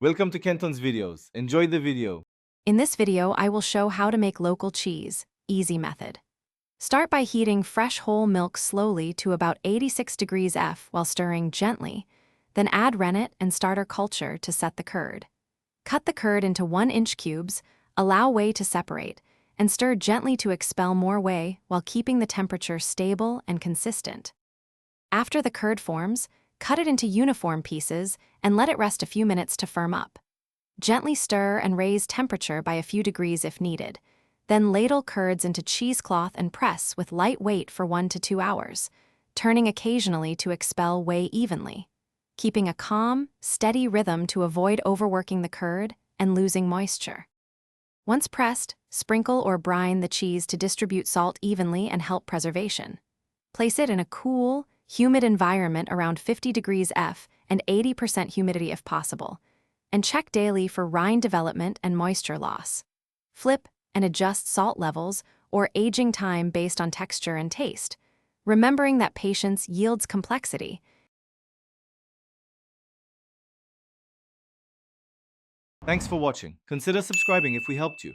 Welcome to Kenton's videos. Enjoy the video. In this video, I will show how to make local cheese, easy method. Start by heating fresh whole milk slowly to about 86 degrees F while stirring gently, then add rennet and starter culture to set the curd. Cut the curd into 1-inch cubes, allow whey to separate, and stir gently to expel more whey while keeping the temperature stable and consistent. After the curd forms, cut it into uniform pieces and let it rest a few minutes to firm up. Gently stir and raise temperature by a few degrees if needed. Then ladle curds into cheesecloth and press with light weight for 1 to 2 hours, turning occasionally to expel whey evenly, keeping a calm, steady rhythm to avoid overworking the curd and losing moisture. Once pressed, sprinkle or brine the cheese to distribute salt evenly and help preservation. Place it in a cool, humid environment around 50 degrees F and 80% humidity if possible, and check daily for rind development and moisture loss. Flip and adjust salt levels or aging time based on texture and taste, remembering that patience yields complexity. Thanks for watching. Consider subscribing if we helped you.